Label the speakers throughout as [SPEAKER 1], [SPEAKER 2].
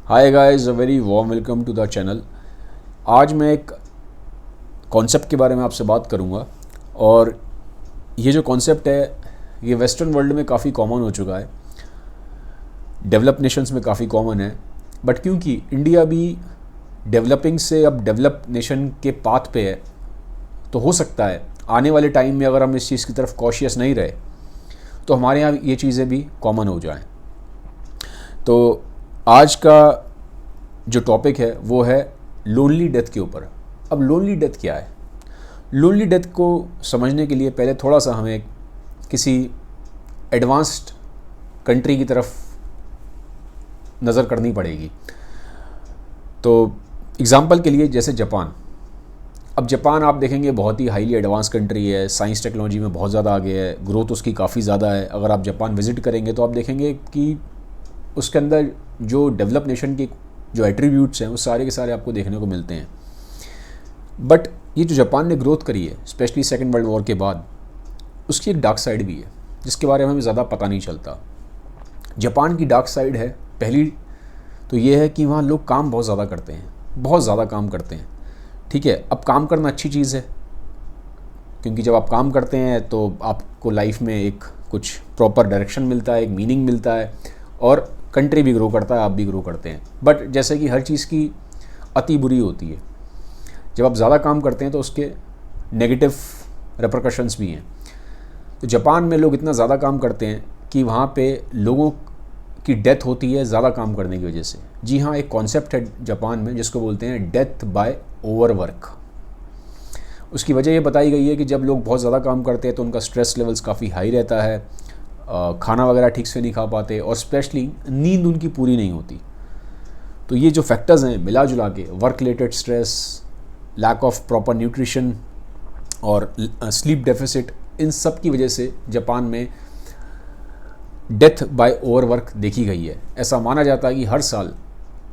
[SPEAKER 1] Hi guys, a very warm welcome to the channel. आज मैं एक कॉन्सेप्ट के बारे में आपसे बात करूंगा और ये जो कॉन्सेप्ट है ये वेस्टर्न वर्ल्ड में काफ़ी कॉमन हो चुका है, डेवलप नेशंस में काफ़ी कॉमन है। बट क्योंकि इंडिया भी डेवलपिंग से अब डेवलप नेशन के पाथ पे है, तो हो सकता है आने वाले टाइम में अगर हम इस चीज़ की तरफ कॉशियस नहीं रहे तो हमारे यहाँ ये चीज़ें भी कॉमन हो जाएं। तो आज का जो टॉपिक है वो है लोनली डेथ के ऊपर। अब लोनली डेथ क्या है? लोनली डेथ को समझने के लिए पहले थोड़ा सा हमें किसी एडवांस्ड कंट्री की तरफ नज़र करनी पड़ेगी। तो एग्ज़ाम्पल के लिए जैसे जापान। अब जापान आप देखेंगे बहुत ही हाईली एडवांस कंट्री है, साइंस टेक्नोलॉजी में बहुत ज़्यादा आगे है, ग्रोथ उसकी काफ़ी ज़्यादा है। अगर आप जापान विज़िट करेंगे तो आप देखेंगे कि उसके अंदर जो डेवलप नेशन के जो एट्रीब्यूट्स हैं वो सारे के सारे आपको देखने को मिलते हैं। बट ये जो जापान ने ग्रोथ करी है स्पेशली सेकेंड वर्ल्ड वॉर के बाद, उसकी एक डार्क साइड भी है जिसके बारे में हमें ज़्यादा पता नहीं चलता। जापान की डार्क साइड है, पहली तो ये है कि वहाँ लोग काम बहुत ज़्यादा करते हैं, बहुत ज़्यादा काम करते हैं। ठीक है, अब काम करना अच्छी चीज़ है क्योंकि जब आप काम करते हैं तो आपको लाइफ में एक कुछ प्रॉपर डायरेक्शन मिलता है, एक मीनिंग मिलता है और कंट्री भी ग्रो करता है, आप भी ग्रो करते हैं। बट जैसे कि हर चीज़ की अति बुरी होती है, जब आप ज़्यादा काम करते हैं तो उसके नेगेटिव रेपरकशंस भी हैं। तो जापान में लोग इतना ज़्यादा काम करते हैं कि वहाँ पे लोगों की डेथ होती है ज़्यादा काम करने की वजह से। जी हाँ, एक कॉन्सेप्ट है जापान में जिसको बोलते हैं डेथ बाय ओवरवर्क। उसकी वजह ये बताई गई है कि जब लोग बहुत ज़्यादा काम करते हैं तो उनका स्ट्रेस लेवल्स काफ़ी हाई रहता है, खाना वगैरह ठीक से नहीं खा पाते और स्पेशली नींद उनकी पूरी नहीं होती। तो ये जो फैक्टर्स हैं मिला जुला के, work related stress, lack of proper nutrition और स्लीप डेफिसिट, इन सब की वजह से जापान में डेथ बाय ओवरवर्क देखी गई है। ऐसा माना जाता है कि हर साल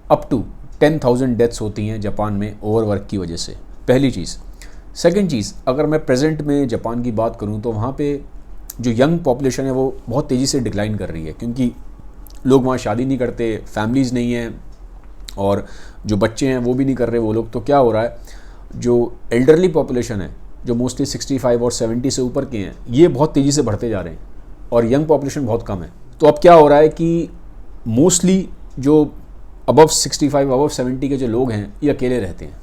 [SPEAKER 1] अप टू 10,000 डेथ्स होती हैं जापान में ओवरवर्क की वजह से। पहली चीज़। सेकंड चीज़, अगर मैं प्रेजेंट में जापान की बात करूं तो वहाँ पे जो यंग पॉपुलेशन है वो बहुत तेज़ी से डिक्लाइन कर रही है क्योंकि लोग वहाँ शादी नहीं करते, फैमिलीज़ नहीं हैं और जो बच्चे हैं वो भी नहीं कर रहे वो लोग। तो क्या हो रहा है, जो एल्डरली पॉपुलेशन है जो मोस्टली 65 और 70 से ऊपर के हैं, ये बहुत तेज़ी से बढ़ते जा रहे हैं और यंग पॉपुलेशन बहुत कम है। तो अब क्या हो रहा है कि मोस्टली जो अबव 65 अबव 70 के जो लोग हैं ये अकेले रहते हैं।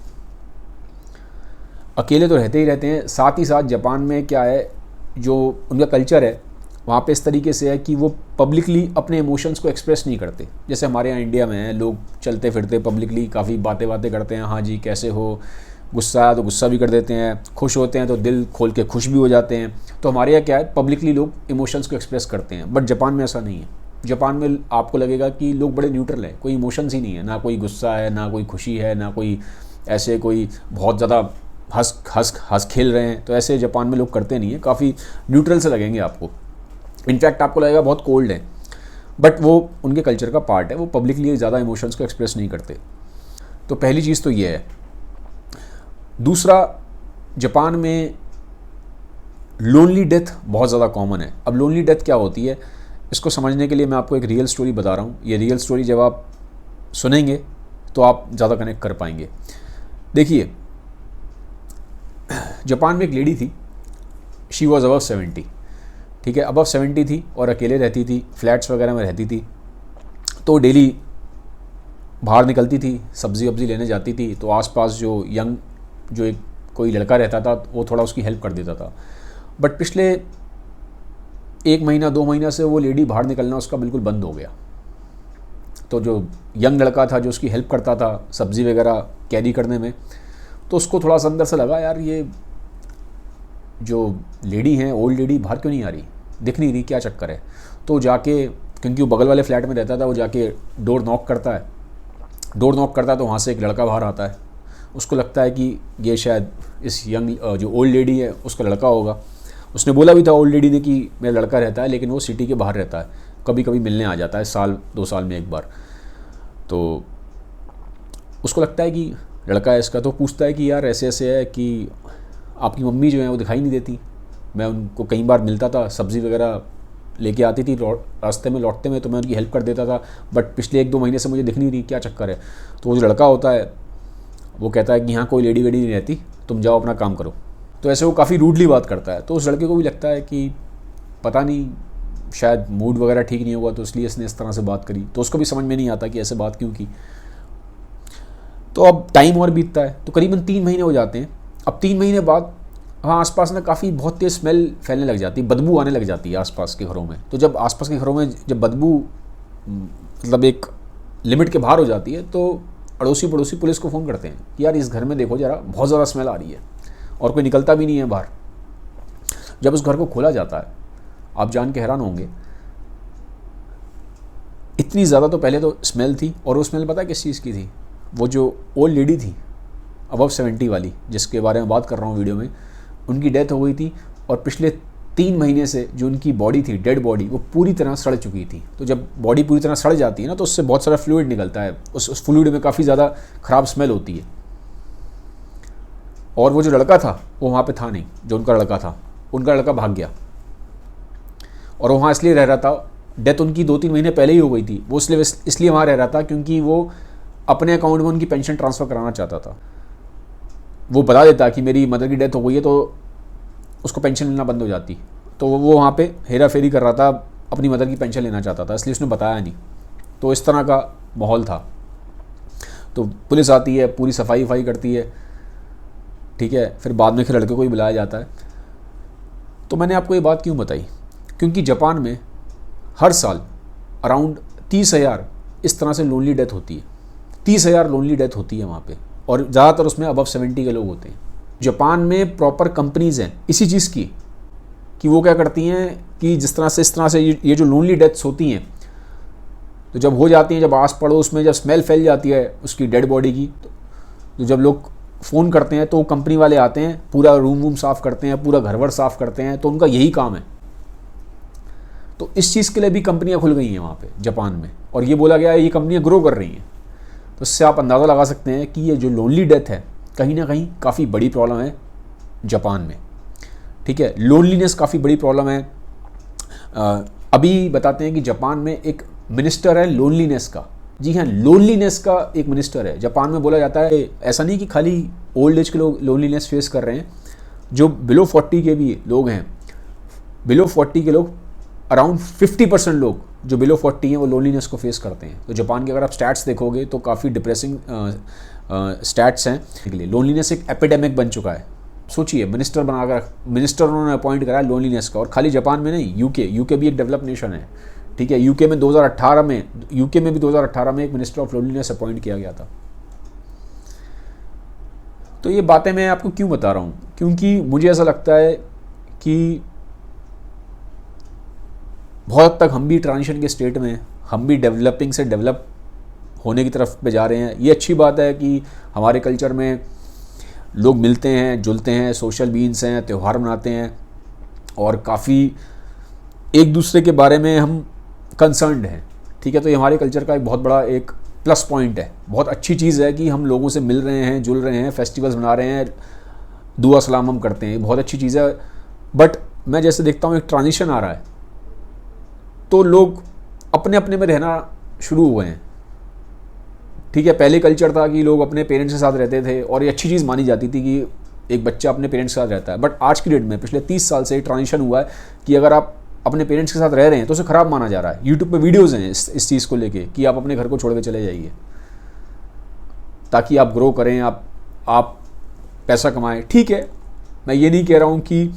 [SPEAKER 1] अकेले तो रहते ही रहते हैं, साथ ही साथ जापान में क्या है, जो उनका कल्चर है वहाँ पे इस तरीके से है कि वो पब्लिकली अपने इमोशंस को एक्सप्रेस नहीं करते। जैसे हमारे यहाँ इंडिया में है, लोग चलते फिरते पब्लिकली काफ़ी बातें करते हैं, हाँ जी कैसे हो, गुस्सा आया तो गुस्सा भी कर देते हैं, खुश होते हैं तो दिल खोल के खुश भी हो जाते हैं। तो हमारे यहाँ क्या है, पब्लिकली लोग इमोशंस को एक्सप्रेस करते हैं। बट जापान में ऐसा नहीं है। जापान में आपको लगेगा कि लोग बड़े न्यूट्रल हैं, कोई इमोशंस ही नहीं है, ना कोई गुस्सा है, ना कोई खुशी है, ना कोई ऐसे कोई बहुत ज़्यादा हंस खेल रहे हैं। तो ऐसे जापान में लोग करते नहीं हैं, काफ़ी न्यूट्रल से लगेंगे आपको। इनफैक्ट आपको लगेगा बहुत कोल्ड है, बट वो उनके कल्चर का पार्ट है, वो पब्लिकली ज़्यादा इमोशंस को एक्सप्रेस नहीं करते। तो पहली चीज़ तो ये है। दूसरा, जापान में लोनली डेथ बहुत ज़्यादा कॉमन है। अब लोनली डेथ क्या होती है, इसको समझने के लिए मैं आपको एक रियल स्टोरी बता रहा हूँ। ये रियल स्टोरी जब आप सुनेंगे तो आप ज़्यादा कनेक्ट कर पाएंगे। देखिए, जापान में एक लेडी थी, शी वॉज अबव 70। ठीक है, अबव 70 थी और अकेले रहती थी, फ्लैट्स वगैरह में रहती थी। तो डेली बाहर निकलती थी, सब्ज़ी वब्ज़ी लेने जाती थी, तो आसपास जो यंग जो एक कोई लड़का रहता था वो थोड़ा उसकी हेल्प कर देता था। बट पिछले 1 महीना 2 महीना से वो लेडी बाहर निकलना उसका बिल्कुल बंद हो गया। तो जो यंग लड़का था जो उसकी हेल्प करता था सब्ज़ी वगैरह कैरी करने में, तो उसको थोड़ा सा अंदर से लगा, यार ये जो लेडी हैं, ओल्ड लेडी, बाहर क्यों नहीं आ रही, दिख नहीं रही, क्या चक्कर है। तो जाके, क्योंकि वो बगल वाले फ्लैट में रहता था, वो जाके डोर नॉक करता है। तो वहाँ से एक लड़का बाहर आता है। उसको लगता है कि ये शायद इस यंग जो ओल्ड लेडी है उसका लड़का होगा। उसने बोला भी था ओल्ड लेडी ने कि मेरा लड़का रहता है, लेकिन वो सिटी के बाहर रहता है, कभी कभी मिलने आ जाता है, साल 2 साल में एक बार। तो उसको लगता है कि लड़का है इसका। तो पूछता है कि यार ऐसे ऐसे है कि आपकी मम्मी जो है वो दिखाई नहीं देती, मैं उनको कई बार मिलता था, सब्ज़ी वगैरह लेके आती थी रास्ते में लौटते में, तो मैं उनकी हेल्प कर देता था। बट पिछले 1-2 महीने से मुझे दिख नहीं रही, क्या चक्कर है। तो वो जो लड़का होता है वो कहता है कि यहाँ कोई लेडी वेडी नहीं रहती, तुम जाओ अपना काम करो। तो ऐसे वो काफ़ी रूडली बात करता है। तो उस लड़के को भी लगता है कि पता नहीं शायद मूड वगैरह ठीक नहीं होगा, तो इसलिए इसने इस तरह से बात करी। तो उसको भी समझ में नहीं आता कि ऐसे बात क्यों की। तो अब टाइम और बीतता है, तो करीबन 3 महीने हो जाते हैं। अब 3 महीने बाद हाँ आसपास ना काफ़ी बहुत तेज़ स्मेल फैलने लग जाती है, बदबू आने लग जाती है आसपास के घरों में। तो जब आसपास के घरों में जब बदबू मतलब एक लिमिट के बाहर हो जाती है, तो अड़ोसी पड़ोसी पुलिस को फ़ोन करते हैं कि यार इस घर में देखो ज़रा, बहुत ज़्यादा स्मेल आ रही है, और कोई निकलता भी नहीं है बाहर। जब उस घर को खोला जाता है, आप जान के हैरान होंगे, इतनी ज़्यादा तो पहले तो स्मेल थी, और वो स्मेल पता है किस चीज़ की थी? वो जो ओल्ड लेडी थी अबव 70 वाली, जिसके बारे में बात कर रहा हूँ वीडियो में, उनकी डेथ हो गई थी, और पिछले 3 महीने से जो उनकी बॉडी थी, डेड बॉडी, वो पूरी तरह सड़ चुकी थी। तो जब बॉडी पूरी तरह सड़ जाती है ना, तो उससे बहुत सारा फ्लूइड निकलता है, उस फ्लूइड में काफ़ी ज़्यादा ख़राब स्मेल होती है। और वो जो लड़का था वो वहाँ पे था नहीं, जो उनका लड़का था, उनका लड़का भाग गया, और वहाँ इसलिए रह रहा था, डेथ उनकी 2-3 महीने पहले ही हो गई थी, वो इसलिए वहाँ रह रहा था क्योंकि वो अपने अकाउंट में उनकी पेंशन ट्रांसफ़र कराना चाहता था। वो बता देता कि मेरी मदर की डेथ हो गई है, तो उसको पेंशन लेना बंद हो जाती। तो वो वहाँ पे हेरा फेरी कर रहा था, अपनी मदर की पेंशन लेना चाहता था, इसलिए उसने बताया नहीं। तो इस तरह का माहौल था। तो पुलिस आती है, पूरी सफाई वफाई करती है, ठीक है। फिर बाद में फिर लड़के को ही बुलाया जाता है। तो मैंने आपको ये बात क्यों बताई? क्योंकि जापान में हर साल अराउंड 30,000 इस तरह से लोनली डेथ होती है। 30,000 लोनली डेथ होती है वहाँ पे, और ज़्यादातर उसमें अबव 70 के लोग होते हैं। जापान में प्रॉपर कंपनीज़ हैं इसी चीज़ की, कि वो क्या करती हैं कि जिस तरह से इस तरह से ये जो लोनली डेथ्स होती हैं, तो जब हो जाती हैं, जब आस पड़ोस में जब स्मेल फैल जाती है उसकी डेड बॉडी की, तो जब लोग फ़ोन करते हैं तो कंपनी वाले आते हैं, पूरा रूम वूम साफ़ करते हैं, पूरा घर वर साफ़ करते हैं। तो उनका यही काम है। तो इस चीज़ के लिए भी कंपनियां खुल गई हैं वहाँ पे जापान में, और ये बोला गया है ये कंपनियां ग्रो कर रही हैं। तो इससे आप अंदाज़ा लगा सकते हैं कि ये जो लोनली डेथ है कहीं ना कहीं काफ़ी बड़ी प्रॉब्लम है जापान में, ठीक है। लोनलीनेस काफ़ी बड़ी प्रॉब्लम है। अभी बताते हैं कि जापान में एक मिनिस्टर है लोनलीनेस का। जी हाँ, लोनलीनेस का एक मिनिस्टर है जापान में। बोला जाता है ऐसा नहीं कि खाली ओल्ड एज के लोग लोनलीनेस फेस कर रहे हैं, जो बिलो 40 के भी लोग हैं, बिलो 40 के लोग अराउंड 50% लोग जो बिलो 40 हैं वो लोनलीनेस को फेस करते हैं। तो जापान के अगर आप स्टैट्स देखोगे तो काफ़ी डिप्रेसिंग स्टैट्स हैं। लोनलीनेस एक एपिडेमिक बन चुका है। सोचिए, मिनिस्टर उन्होंने अपॉइंट करा है लोनलीनेस का, और खाली जापान में नहीं, यूके भी एक डेवलप नेशन है, ठीक है। यूके में 2018 में एक मिनिस्टर ऑफ लोनलीनेस अपॉइंट किया गया था। तो ये बातें मैं आपको क्यों बता रहा हूँ? क्योंकि मुझे ऐसा लगता है कि बहुत हद तक हम भी ट्रांजिशन के स्टेट में, हम भी डेवलपिंग से डेवलप होने की तरफ पे जा रहे हैं। ये अच्छी बात है कि हमारे कल्चर में लोग मिलते हैं, जुलते हैं, सोशल बीइंग्स हैं, त्यौहार मनाते हैं, और काफ़ी एक दूसरे के बारे में हम कंसर्न्ड हैं, ठीक है। तो ये हमारे कल्चर का एक बहुत बड़ा एक प्लस पॉइंट है। बहुत अच्छी चीज़ है कि हम लोगों से मिल रहे हैं, जुल रहे हैं, फेस्टिवल्स मना रहे हैं, दुआ सलाम हम करते हैं, बहुत अच्छी चीज़ है। बट मैं जैसे देखता हूँ एक ट्रांजिशन आ रहा है, तो लोग अपने अपने में रहना शुरू हुए हैं, ठीक है। पहले कल्चर था कि लोग अपने पेरेंट्स के साथ रहते थे, और ये अच्छी चीज़ मानी जाती थी कि एक बच्चा अपने पेरेंट्स के साथ रहता है। बट आज की डेट में पिछले 30 साल से ट्रांजिशन हुआ है कि अगर आप अपने पेरेंट्स के साथ रह रहे हैं तो उसे ख़राब माना जा रहा है। यूट्यूब पे वीडियोज़ हैं इस चीज़ को लेके कि आप अपने घर को छोड़ के चले जाइए ताकि आप ग्रो करें, आप पैसा कमाएं। ठीक है, मैं ये नहीं कह रहा हूँ कि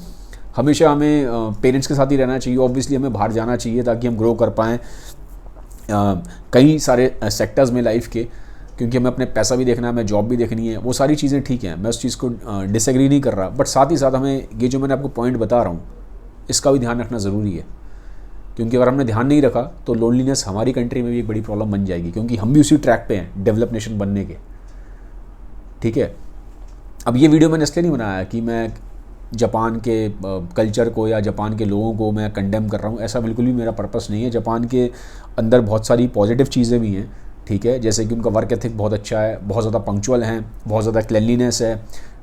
[SPEAKER 1] हमेशा हमें पेरेंट्स के साथ ही रहना चाहिए। ऑब्वियसली हमें बाहर जाना चाहिए ताकि हम ग्रो कर पाएँ कई सारे सेक्टर्स में लाइफ के, क्योंकि हमें अपने पैसा भी देखना है, हमें जॉब भी देखनी है, वो सारी चीज़ें ठीक हैं, मैं उस चीज़ को डिसएग्री नहीं कर रहा। बट साथ ही साथ हमें ये जो मैंने आपको पॉइंट बता रहा हूँ इसका भी ध्यान रखना ज़रूरी है, क्योंकि अगर हमने ध्यान नहीं रखा तो लोनलीनेस हमारी कंट्री में भी एक बड़ी प्रॉब्लम बन जाएगी, क्योंकि हम भी उसी ट्रैक पे हैं डेवलप नेशन बनने के, ठीक है। अब ये वीडियो मैंने इसलिए नहीं बनाया कि मैं जापान के कल्चर को या जापान के लोगों को मैं कंडेम कर रहा हूँ, ऐसा बिल्कुल भी मेरा पर्पस नहीं है। जापान के अंदर बहुत सारी पॉजिटिव चीज़ें भी हैं, ठीक है, जैसे कि उनका वर्क एथिक बहुत अच्छा है, बहुत ज़्यादा पंक्चुअल हैं, बहुत ज़्यादा क्लिनलीनेस है,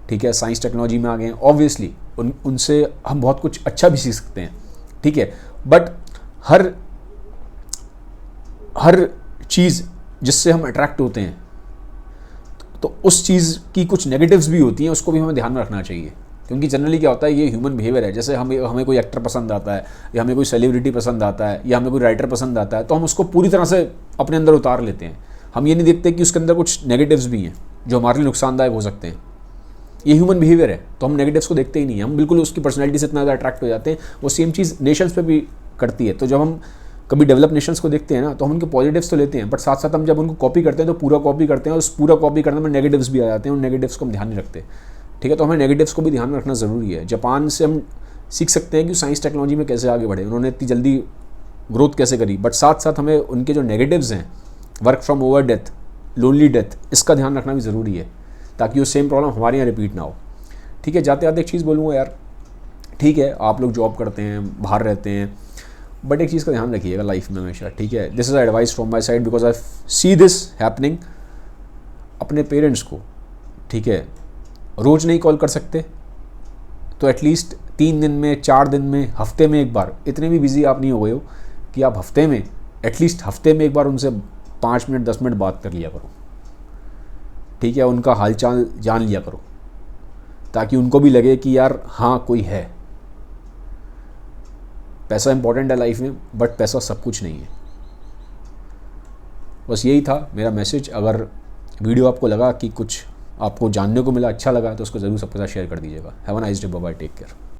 [SPEAKER 1] ठीक है, साइंस टेक्नोलॉजी में आ गए हैं। ऑब्वियसली उनसे हम बहुत कुछ अच्छा भी सीख सकते हैं, ठीक है। बट हर हर चीज़ जिससे हम अट्रैक्ट होते हैं तो उस चीज़ की कुछ नेगेटिव्स भी होती हैं, उसको भी हमें ध्यान में रखना चाहिए। क्योंकि जनरली क्या होता है, ये ह्यूमन बिहेवियर है। जैसे हमें कोई एक्टर पसंद आता है, या हमें कोई सेलिब्रिटी पसंद आता है, या हमें कोई राइटर पसंद आता है, तो हम उसको पूरी तरह से अपने अंदर उतार लेते हैं। हम ये नहीं देखते कि उसके अंदर कुछ नेगेटिव्स भी हैं जो हमारे लिए नुकसानदायक हो सकते हैं। ये ह्यूमन बिहेवियर है, तो हम नेगेटिव्स को देखते ही नहीं, हम बिल्कुल उसकी पर्सनैलिटी से इतना ज़्यादा अट्रैक्ट हो जाते हैं। वो सेम चीज़ नेशंस पे भी करती है। तो जब हम कभी डेवलप नेशंस को देखते हैं ना, तो हम उनके पॉजिटिव्स तो लेते हैं, बट साथ साथ हम जब उनको कॉपी करते हैं तो पूरा कॉपी करते हैं, और उस पूरा कॉपी करने में नेगेटिव्स भी आ जाते हैं, उन नेगेटिव्स को हम ध्यान नहीं रखते। ठीक है, तो हमें नेगेटिव्स को भी ध्यान में रखना ज़रूरी है। जापान से हम सीख सकते हैं कि साइंस टेक्नोलॉजी में कैसे आगे बढ़े, उन्होंने इतनी जल्दी ग्रोथ कैसे करी, बट साथ साथ हमें उनके जो नेगेटिव्स हैं, work from over death, lonely death, इसका ध्यान रखना भी ज़रूरी है, ताकि वो सेम प्रॉब्लम हमारे यहाँ रिपीट ना हो। ठीक है, जाते जाते एक चीज़ बोलूँगा यार, ठीक है आप लोग जॉब करते हैं, बाहर रहते हैं, बट एक चीज़ का ध्यान रखिएगा लाइफ में हमेशा। ठीक है, this is advice from my side because I see this happening. अपने पेरेंट्स को, ठीक है, रोज़ नहीं कॉल कर सकते तो एटलीस्ट 3 दिन में, 4 दिन में, हफ्ते में एक बार, इतने भी बिजी आप नहीं हो गए हो कि आप हफ्ते में, एटलीस्ट हफ्ते में एक बार उनसे 5 मिनट 10 मिनट बात कर लिया करो। ठीक है, उनका हालचाल जान लिया करो, ताकि उनको भी लगे कि यार हाँ कोई है। पैसा इंपॉर्टेंट है लाइफ में, बट पैसा सब कुछ नहीं है। बस यही था मेरा मैसेज। अगर वीडियो आपको लगा कि कुछ आपको जानने को मिला, अच्छा लगा, तो उसको ज़रूर सबके साथ शेयर कर दीजिएगा। Have a nice day, bye bye, take care.